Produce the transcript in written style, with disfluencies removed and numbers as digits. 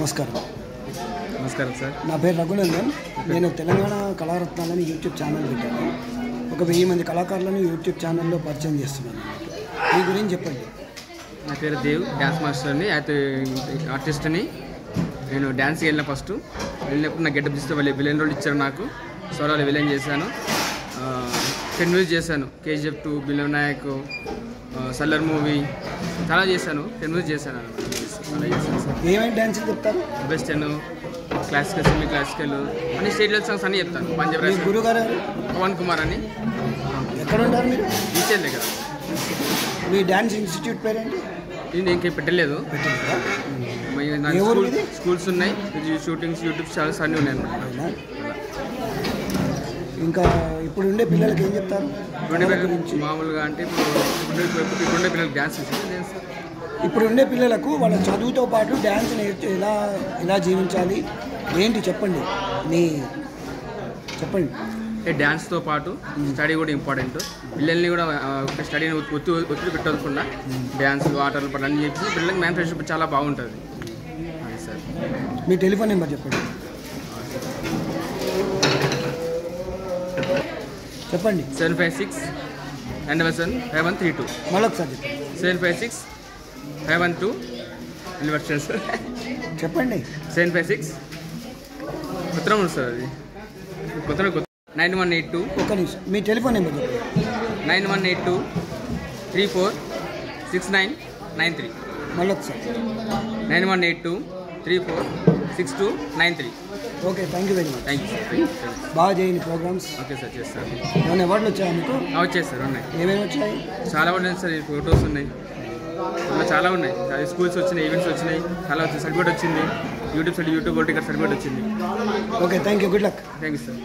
నమస్కారం. నమస్కారం సార్. నా పేరు రఘునందన్. నేను తెలంగాణ కళారత్నాలని యూట్యూబ్ ఛానల్ పెట్టాను. ఒక 1000 మంది కళాకారులను యూట్యూబ్ ఛానల్లో పరిచయం చేస్తున్నాను. మీ గురించి చెప్పండి. నా పేరు దేవ్, డ్యాన్స్ మాస్టర్ని, అయితే ఆర్టిస్ట్ని. నేను డ్యాన్స్కి ఫస్ట్ వెళ్ళినప్పుడు నా గెటప్ ఇస్తే వాళ్ళు విలన్ రోల్ ఇచ్చారు. నాకు సోరాలు విలన్ చేశాను, 10 మూవీస్ చేశాను. KGF 2, బిలో నాయక్, సల్లర్ మూవీ చాలా చేశాను. 10 మూవీస్ చేశాను. అలా చేశాను సార్. ఏమేమి డ్యాన్సులు చెప్తారు? వెస్టర్న్, క్లాసికల్, సెమీ క్లాసికల్ అన్ని స్టేట్ లెవెల్ సాంగ్స్ అన్నీ చెప్తాను. పంజాబ్ గురుగారు పవన్ కుమార్ అని. ఎక్కడ ఉంటారు మీరు? ఈచల్ దగ్గర. మీ డ్యాన్స్ ఇన్స్టిట్యూట్ పేరేంటి? ఇది ఇంకే పెట్టలేదు. స్కూల్స్ ఉన్నాయి, షూటింగ్స్, యూట్యూబ్స్ చాలా అన్నీ ఉన్నాయి అన్నమాట. ఇంకా ఇప్పుడు ఉండే పిల్లలకి ఏం చెప్తారు? మామూలుగా అంటే ఇప్పుడుండే పిల్లలకి డ్యాన్స్ ఇప్పుడు ఉండే పిల్లలకు వాళ్ళ చదువుతో పాటు డ్యాన్స్ ఎలా జీవించాలి ఏంటి చెప్పండి. చెప్పండి. డ్యాన్స్తో పాటు స్టడీ కూడా ఇంపార్టెంట్. పిల్లల్ని కూడా స్టడీని ఒత్తిడి పెట్టకుండా డ్యాన్స్, ఆటలు పట్ల అన్నీ చెప్పి పిల్లలకి మ్యాన్ ఫ్రెండ్షిప్ చాలా బాగుంటుంది. అది సార్. మీ టెలిఫోన్ నెంబర్ చెప్పండి. చెప్పండి. 756-977-5132. మళ్ళొకసారి 756-512 చెప్పండి. 756 కొత్త సార్. అది కొత్త 9182. ఒక్క నిమిషం. మీ టెలిఫోన్ నెంబర్ చెప్పండి. 9182-346993. మళ్ళొకసారి 9182-346293. Okay, thank you very much. Thank you sir. బాగా చేయండి ప్రోగ్రామ్స్. ఓకే సార్, చేస్తాను. ఏమైనా అవార్డులు వచ్చాయా మీకు? వచ్చాయి సార్, ఉన్నాయి. ఏమేమి వచ్చాయి? చాలా ఉన్నాయి సార్. ఫొటోస్ ఉన్నాయి, చాలా ఉన్నాయి. స్కూల్స్ వచ్చినాయి, ఈవెంట్స్ వచ్చినాయి, చాలా వచ్చింది. సర్టిఫికేట్ వచ్చింది. యూట్యూబ్ గోల్డ్ టికెట్ సర్టిఫికేట్ వచ్చింది. Okay, thank you. Good luck. Thank you sir.